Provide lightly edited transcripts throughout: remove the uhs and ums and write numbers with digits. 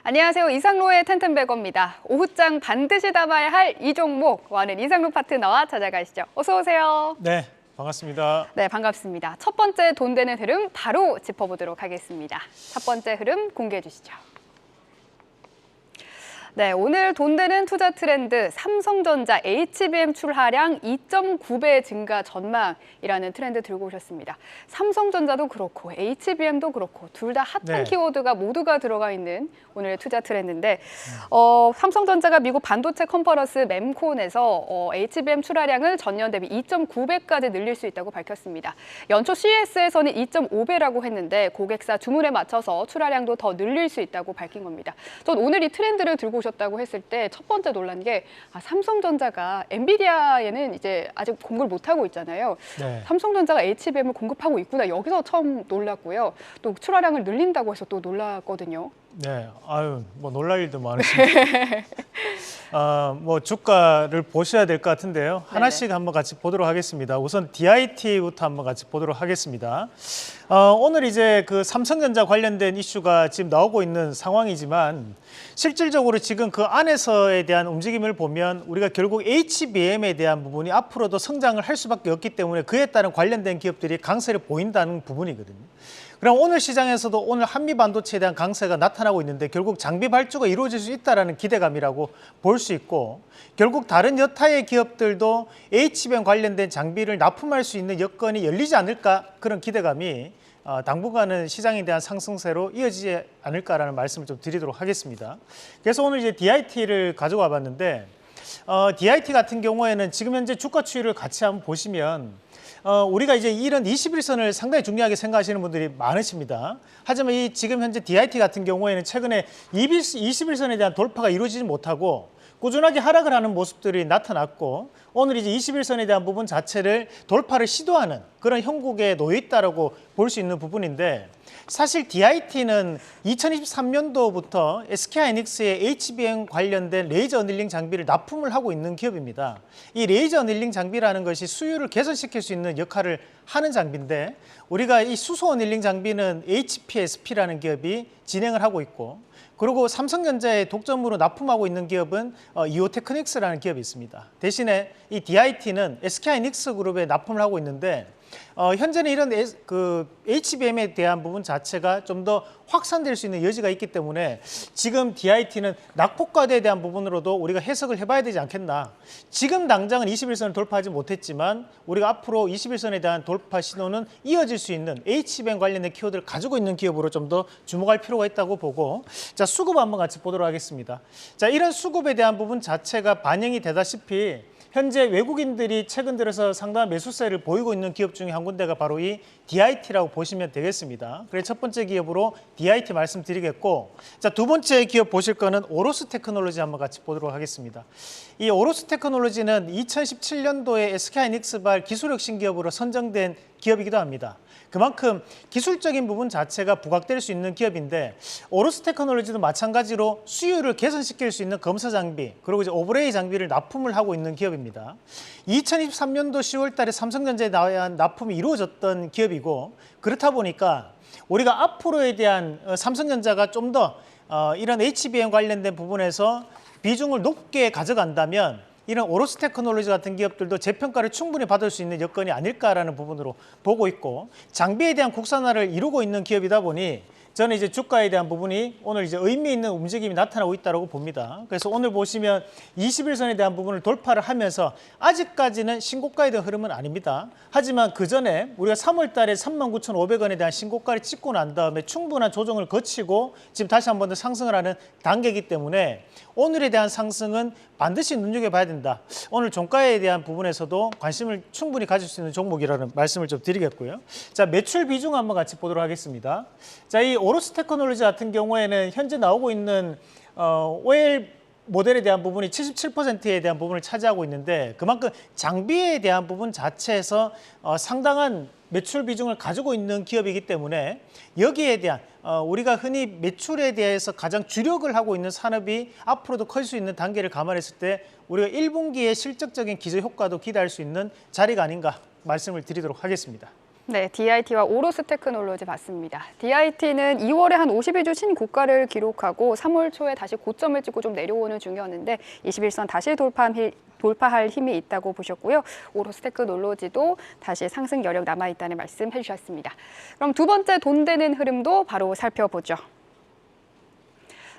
안녕하세요. 이상로의 텐텐베거입니다. 오후장 반드시 담아야 할 이 종목, 많은 이상로 파트너와 찾아가시죠. 어서 오세요. 네, 반갑습니다. 네, 반갑습니다. 첫 번째 돈 되는 흐름 바로 짚어보도록 하겠습니다. 첫 번째 흐름 공개해 주시죠. 네, 오늘 돈 되는 투자 트렌드 삼성전자 HBM 출하량 2.9배 증가 전망이라는 트렌드 들고 오셨습니다. 삼성전자도 그렇고 HBM도 그렇고 둘 다 핫한 키워드가 모두가 들어가 있는 오늘의 투자 트렌드인데 삼성전자가 미국 반도체 컨퍼런스 mem콘에서 HBM 출하량을 전년 대비 2.9배까지 늘릴 수 있다고 밝혔습니다. 연초 CES에서는 2.5배라고 했는데 고객사 주문에 맞춰서 출하량도 더 늘릴 수 있다고 밝힌 겁니다. 전 오늘 이 트렌드를 들고 오셨다고 했을 때 첫 번째 놀란 게 삼성전자가 엔비디아에는 이제 아직 공급을 못하고 있잖아요. 네. 삼성전자가 HBM을 공급하고 있구나. 여기서 처음 놀랐고요. 또 출하량을 늘린다고 해서 또 놀랐거든요. 네, 뭐 놀랄 일도 많으십니다. 뭐 주가를 보셔야 될 것 같은데요. 하나씩 한번 같이 보도록 하겠습니다. 우선 DIT부터 한번 같이 보도록 하겠습니다. 오늘 이제 그 삼성전자 관련된 이슈가 지금 나오고 있는 상황이지만 실질적으로 지금 그 안에서에 대한 움직임을 보면 우리가 결국 HBM에 대한 부분이 앞으로도 성장을 할 수밖에 없기 때문에 그에 따른 관련된 기업들이 강세를 보인다는 부분이거든요. 그럼 오늘 시장에서도 오늘 한미 반도체에 대한 강세가 나타나고 있는데 결국 장비 발주가 이루어질 수 있다는 기대감이라고 볼 수 있고 결국 다른 여타의 기업들도 HBM 관련된 장비를 납품할 수 있는 여건이 열리지 않을까 그런 기대감이 당분간은 시장에 대한 상승세로 이어지지 않을까라는 말씀을 좀 드리도록 하겠습니다. 그래서 오늘 이제 DIT를 가져와 봤는데 DIT 같은 경우에는 지금 현재 주가 추이를 같이 한번 보시면 우리가 이제 이런 21선을 상당히 중요하게 생각하시는 분들이 많으십니다. 하지만 이 지금 현재 DIT 같은 경우에는 최근에 21선에 대한 돌파가 이루어지지 못하고 꾸준하게 하락을 하는 모습들이 나타났고 오늘 이제 21선에 대한 부분 자체를 돌파를 시도하는 그런 형국에 놓여 있다라고 볼 수 있는 부분인데 사실 DIT는 2023년도부터 SK하이닉스의 HBM 관련된 레이저 어닐링 장비를 납품을 하고 있는 기업입니다. 이 레이저 어닐링 장비라는 것이 수율을 개선시킬 수 있는 역할을 하는 장비인데 우리가 이 수소 어닐링 장비는 HPSP라는 기업이 진행을 하고 있고 그리고 삼성전자의 독점으로 납품하고 있는 기업은 이오테크닉스라는 기업이 있습니다. 대신에 이 DIT는 SK하이닉스 그룹에 납품을 하고 있는데 현재는 이런 HBM에 대한 부분 자체가 좀 더 확산될 수 있는 여지가 있기 때문에 지금 DIT는 낙폭과대에 대한 부분으로도 우리가 해석을 해봐야 되지 않겠나. 지금 당장은 21선을 돌파하지 못했지만 우리가 앞으로 21선에 대한 돌파 신호는 이어질 수 있는 HBM 관련된 키워드를 가지고 있는 기업으로 좀 더 주목할 필요가 있다고 보고 자 수급 한번 같이 보도록 하겠습니다. 자 이런 수급에 대한 부분 자체가 반영이 되다시피 현재 외국인들이 최근 들어서 상당한 매수세를 보이고 있는 기업 중에 한 군데가 바로 이 DIT라고 보시면 되겠습니다. 그래서 첫 번째 기업으로 DIT 말씀드리겠고 자, 두 번째 기업 보실 거는 오로스 테크놀로지 한번 같이 보도록 하겠습니다. 이 오로스 테크놀로지는 2017년도에 SK하이닉스발 기술혁신 기업으로 선정된 기업이기도 합니다. 그만큼 기술적인 부분 자체가 부각될 수 있는 기업인데 오로스 테크놀로지도 마찬가지로 수율을 개선시킬 수 있는 검사 장비 그리고 이제 오브레이 장비를 납품을 하고 있는 기업입니다. 2023년도 10월 달에 삼성전자에 대한 납품이 이루어졌던 기업이고 그렇다 보니까 우리가 앞으로에 대한 삼성전자가 좀 더 이런 HBM 관련된 부분에서 비중을 높게 가져간다면 이런 오로스 테크놀로지 같은 기업들도 재평가를 충분히 받을 수 있는 여건이 아닐까라는 부분으로 보고 있고 장비에 대한 국산화를 이루고 있는 기업이다 보니 저는 이제 주가에 대한 부분이 오늘 이제 의미 있는 움직임이 나타나고 있다고 봅니다. 그래서 오늘 보시면 21선에 대한 부분을 돌파를 하면서 아직까지는 신고가에 대한 흐름은 아닙니다. 하지만 그 전에 우리가 3월 달에 39,500원에 대한 신고가를 찍고 난 다음에 충분한 조정을 거치고 지금 다시 한 번 더 상승을 하는 단계이기 때문에 오늘에 대한 상승은 반드시 눈여겨봐야 된다. 오늘 종가에 대한 부분에서도 관심을 충분히 가질 수 있는 종목이라는 말씀을 좀 드리겠고요. 자, 매출 비중 한번 같이 보도록 하겠습니다. 자, 이 오로스 테크놀로지 같은 경우에는 현재 나오고 있는 OL 모델에 대한 부분이 77%에 대한 부분을 차지하고 있는데 그만큼 장비에 대한 부분 자체에서 상당한 매출 비중을 가지고 있는 기업이기 때문에 여기에 대한 우리가 흔히 매출에 대해서 가장 주력을 하고 있는 산업이 앞으로도 클 수 있는 단계를 감안했을 때 우리가 1분기의 실적적인 기저 효과도 기대할 수 있는 자리가 아닌가 말씀을 드리도록 하겠습니다. 네, DIT와 오로스 테크놀로지 봤습니다. DIT는 2월에 한 52주 신고가를 기록하고 3월 초에 다시 고점을 찍고 좀 내려오는 중이었는데 21선 다시 돌파할 힘이 있다고 보셨고요. 오로스 테크놀로지도 다시 상승 여력 남아있다는 말씀 해주셨습니다. 그럼 두 번째 돈 되는 흐름도 바로 살펴보죠.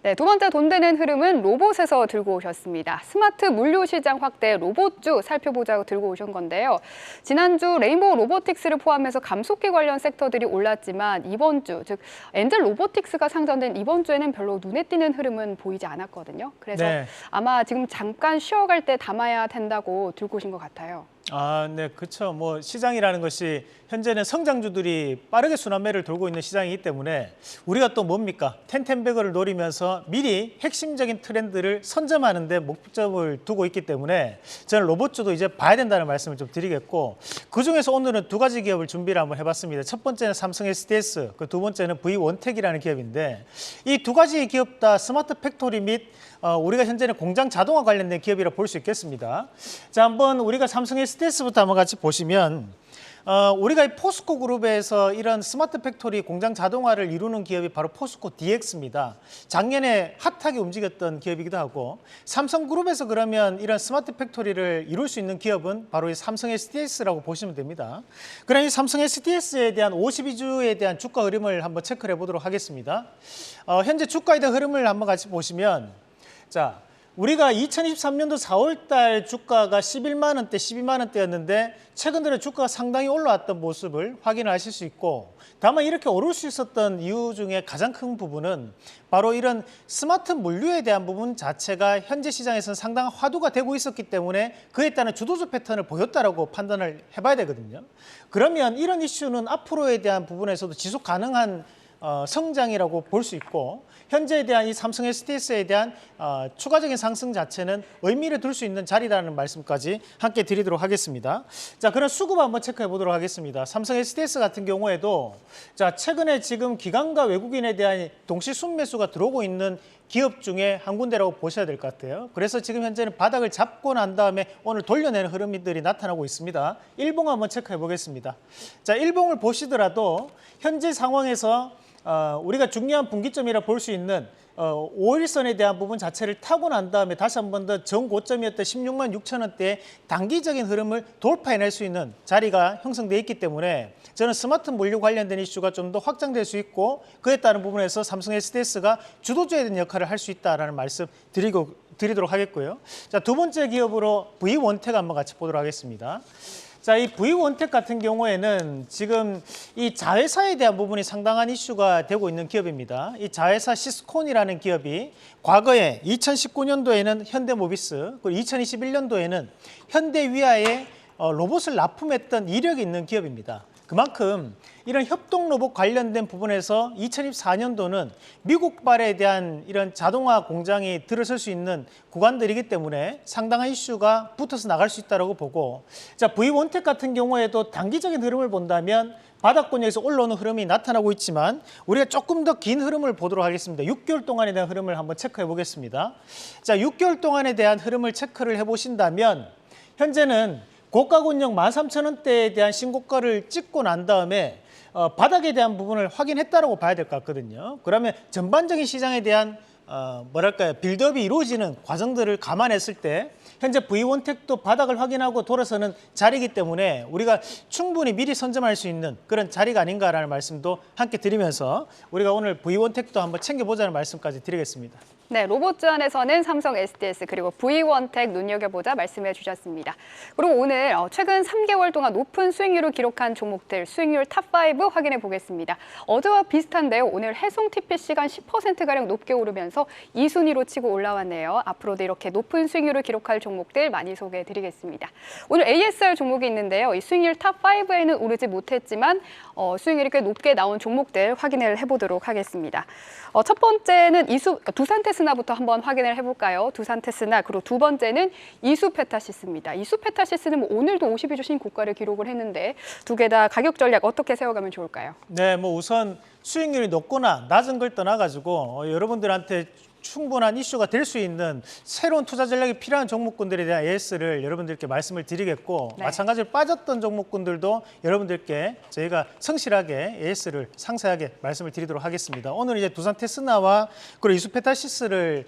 네, 두 번째 돈 되는 흐름은 로봇에서 들고 오셨습니다. 스마트 물류 시장 확대 로봇주 살펴보자고 들고 오신 건데요. 지난주 레인보우 로보틱스를 포함해서 감속기 관련 섹터들이 올랐지만 이번 주, 즉 엔젤 로보틱스가 상장된 이번 주에는 별로 눈에 띄는 흐름은 보이지 않았거든요. 그래서 네. 아마 지금 잠깐 쉬어갈 때 담아야 된다고 들고 오신 것 같아요. 네, 그렇죠. 뭐 시장이라는 것이 현재는 성장주들이 빠르게 순환매를 돌고 있는 시장이기 때문에 우리가 또 뭡니까? 텐텐베거를 노리면서 미리 핵심적인 트렌드를 선점하는 데 목적을 두고 있기 때문에 저는 로봇주도 이제 봐야 된다는 말씀을 좀 드리겠고, 그중에서 오늘은 두 가지 기업을 준비를 한번 해봤습니다. 첫 번째는 삼성 SDS, 그 두 번째는 V원텍이라는 기업인데, 이 두 가지 기업 다 스마트 팩토리 및 우리가 현재는 공장 자동화 관련된 기업이라 볼 수 있겠습니다. 자, 한번 우리가 삼성 SDS부터 한번 같이 보시면 우리가 이 포스코 그룹에서 이런 스마트 팩토리 공장 자동화를 이루는 기업이 바로 포스코 DX입니다. 작년에 핫하게 움직였던 기업이기도 하고, 삼성그룹에서 그러면 이런 스마트 팩토리를 이룰 수 있는 기업은 바로 이 삼성 SDS라고 보시면 됩니다. 그럼 이 삼성 SDS에 대한 52주에 대한 주가 흐름을 한번 체크를 해보도록 하겠습니다. 현재 주가에 대한 흐름을 한번 같이 보시면, 자, 우리가 2023년도 4월 달 주가가 11만 원대, 12만 원대였는데 최근 들어 주가가 상당히 올라왔던 모습을 확인을 하실 수 있고, 다만 이렇게 오를 수 있었던 이유 중에 가장 큰 부분은 바로 이런 스마트 물류에 대한 부분 자체가 현재 시장에서는 상당한 화두가 되고 있었기 때문에 그에 따른 주도적 패턴을 보였다라고 판단을 해봐야 되거든요. 그러면 이런 이슈는 앞으로에 대한 부분에서도 지속 가능한 성장이라고 볼 수 있고, 현재에 대한 이 삼성 SDS에 대한 추가적인 상승 자체는 의미를 둘 수 있는 자리라는 말씀까지 함께 드리도록 하겠습니다. 자, 그럼 수급 한번 체크해 보도록 하겠습니다. 삼성 SDS 같은 경우에도 자, 최근에 지금 기관과 외국인에 대한 동시 순매수가 들어오고 있는 기업 중에 한 군데라고 보셔야 될 것 같아요. 그래서 지금 현재는 바닥을 잡고 난 다음에 오늘 돌려내는 흐름들이 나타나고 있습니다. 일봉 한번 체크해 보겠습니다. 자, 일봉을 보시더라도 현재 상황에서 우리가 중요한 분기점이라 볼 수 있는 5일선에 대한 부분 자체를 타고 난 다음에 다시 한 번 더 전고점이었던 16만 6천 원대의 단기적인 흐름을 돌파해낼 수 있는 자리가 형성돼 있기 때문에 저는 스마트 물류 관련된 이슈가 좀 더 확장될 수 있고, 그에 따른 부분에서 삼성 SDS가 주도주에 대한 역할을 할 수 있다는 말씀 드리도록 하겠고요. 자, 두 번째 기업으로 V원텍 한번 같이 보도록 하겠습니다. 자, 이 V원텍 같은 경우에는 지금 이 자회사에 대한 부분이 상당한 이슈가 되고 있는 기업입니다. 이 자회사 시스콘이라는 기업이 과거에 2019년도에는 현대모비스, 그리고 2021년도에는 현대위아에 로봇을 납품했던 이력이 있는 기업입니다. 그만큼 이런 협동 로봇 관련된 부분에서 2024년도는 미국발에 대한 이런 자동화 공장이 들어설 수 있는 구간들이기 때문에 상당한 이슈가 붙어서 나갈 수 있다고 보고, 자, V원텍 같은 경우에도 단기적인 흐름을 본다면 바닥권역에서 올라오는 흐름이 나타나고 있지만 우리가 조금 더 긴 흐름을 보도록 하겠습니다. 6개월 동안에 대한 흐름을 한번 체크해 보겠습니다. 자, 6개월 동안에 대한 흐름을 체크를 해보신다면 현재는 고가권역 13,000원대에 대한 신고가를 찍고 난 다음에 바닥에 대한 부분을 확인했다고 봐야 될 것 같거든요. 그러면 전반적인 시장에 대한 빌드업이 이루어지는 과정들을 감안했을 때 현재 V원텍도 바닥을 확인하고 돌아서는 자리이기 때문에 우리가 충분히 미리 선점할 수 있는 그런 자리가 아닌가라는 말씀도 함께 드리면서 우리가 오늘 V원텍도 한번 챙겨보자는 말씀까지 드리겠습니다. 네, 로봇주 안에서는 삼성 SDS 그리고 V원텍 눈여겨보자 말씀해 주셨습니다. 그리고 오늘 최근 3개월 동안 높은 수익률을 기록한 종목들 수익률 탑5 확인해 보겠습니다. 어제와 비슷한데요. 오늘 해송 TPC가 10%가량 높게 오르면서 2순위로 치고 올라왔네요. 앞으로도 이렇게 높은 수익률을 기록할 종목들 많이 소개해 드리겠습니다. 오늘 ASR 종목이 있는데요. 이 수익률 탑5에는 오르지 못했지만 수익률이 꽤 높게 나온 종목들 확인을 해보도록 하겠습니다. 첫 번째는 두산테스나부터 한번 확인을 해볼까요? 두산테스나, 그리고 두 번째는 이수페타시스입니다. 이수페타시스는 오늘도 52주 신고가를 기록을 했는데 두 개 다 가격 전략 어떻게 세워가면 좋을까요? 네, 우선 수익률이 높거나 낮은 걸 떠나가지고 여러분들한테 충분한 이슈가 될 수 있는 새로운 투자 전략이 필요한 종목군들에 대한 AS를 여러분들께 말씀을 드리겠고 네. 마찬가지로 빠졌던 종목군들도 여러분들께 저희가 성실하게 AS를 상세하게 말씀을 드리도록 하겠습니다. 오늘 이제 두산 테스나와 그리고 이수페타시스를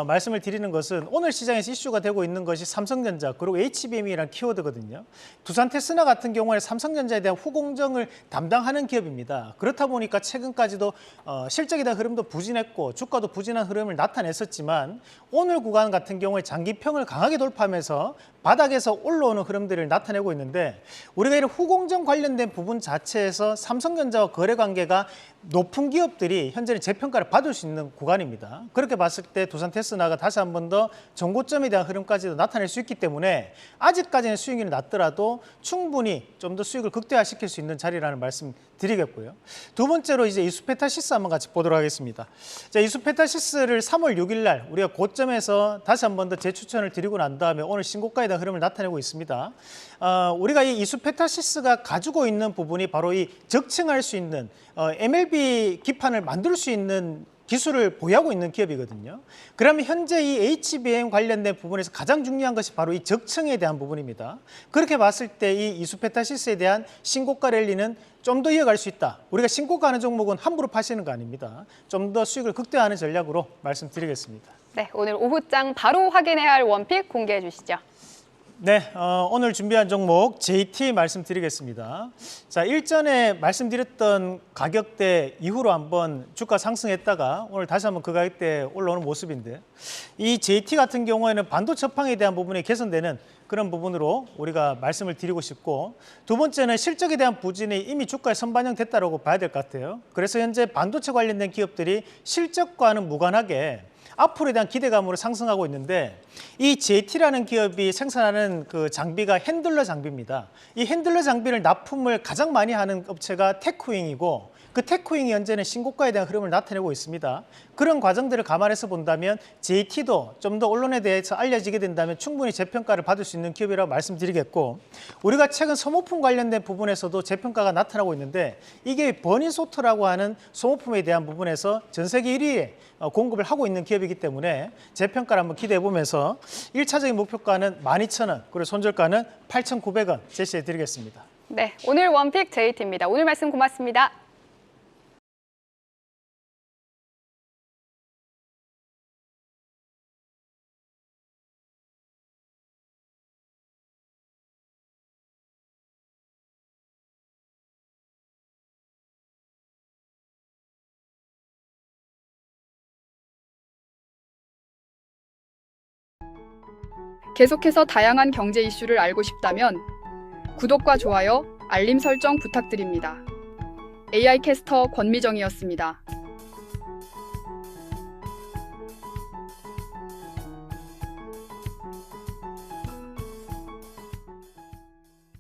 말씀을 드리는 것은 오늘 시장에서 이슈가 되고 있는 것이 삼성전자 그리고 HBM이라는 키워드거든요. 두산 테스나 같은 경우에 삼성전자에 대한 후공정을 담당하는 기업입니다. 그렇다 보니까 최근까지도 실적에 대한 흐름도 부진했고 주가도 부진한 흐름을 나타냈었지만 오늘 구간 같은 경우에 장기평을 강하게 돌파하면서 바닥에서 올라오는 흐름들을 나타내고 있는데 우리가 이런 후공정 관련된 부분 자체에서 삼성전자와 거래 관계가 높은 기업들이 현재는 재평가를 받을 수 있는 구간입니다. 그렇게 봤을 때 두산 테스나가 다시 한 번 더 정고점에 대한 흐름까지도 나타낼 수 있기 때문에 아직까지는 수익률이 낮더라도 충분히 좀 더 수익을 극대화시킬 수 있는 자리라는 말씀 드리겠고요. 두 번째로 이제 이수페타시스 한번 같이 보도록 하겠습니다. 자, 이수페타시스를 3월 6일 날 우리가 고점에서 다시 한 번 더 재추천을 드리고 난 다음에 오늘 신고가에 대한 흐름을 나타내고 있습니다. 우리가 이 이수페타시스가 가지고 있는 부분이 바로 이 적층할 수 있는 MLB 기판을 만들 수 있는 기술을 보유하고 있는 기업이거든요. 그러면 현재 이 HBM 관련된 부분에서 가장 중요한 것이 바로 이 적층에 대한 부분입니다. 그렇게 봤을 때 이 이수페타시스에 대한 신고가 랠리는 좀 더 이어갈 수 있다. 우리가 신고가하는 종목은 함부로 파시는 거 아닙니다. 좀 더 수익을 극대화하는 전략으로 말씀드리겠습니다. 네, 오늘 오후장 바로 확인해야 할 원픽 공개해 주시죠. 네, 오늘 준비한 종목 JT 말씀드리겠습니다. 자, 일전에 말씀드렸던 가격대 이후로 한번 주가 상승했다가 오늘 다시 한번 그 가격대에 올라오는 모습인데 이 JT 같은 경우에는 반도체 업황에 대한 부분이 개선되는 그런 부분으로 우리가 말씀을 드리고 싶고 두 번째는 실적에 대한 부진이 이미 주가에 선반영됐다고 봐야 될 것 같아요. 그래서 현재 반도체 관련된 기업들이 실적과는 무관하게 앞으로에 대한 기대감으로 상승하고 있는데 이 JT라는 기업이 생산하는 그 장비가 핸들러 장비입니다. 이 핸들러 장비를 납품을 가장 많이 하는 업체가 테크윙이고 그 테크윙이 현재는 신고가에 대한 흐름을 나타내고 있습니다. 그런 과정들을 감안해서 본다면 JT도 좀 더 언론에 대해서 알려지게 된다면 충분히 재평가를 받을 수 있는 기업이라고 말씀드리겠고 우리가 최근 소모품 관련된 부분에서도 재평가가 나타나고 있는데 이게 버닝소트라고 하는 소모품에 대한 부분에서 전 세계 1위에 공급을 하고 있는 기업이기 때문에 재평가를 한번 기대해 보면서 1차적인 목표가는 12,000원 그리고 손절가는 8,900원 제시해 드리겠습니다. 네, 오늘 원픽 JT입니다. 오늘 말씀 고맙습니다. 계속해서 다양한 경제 이슈를 알고 싶다면 구독과 좋아요, 알림 설정 부탁드립니다. AI 캐스터 권미정이었습니다.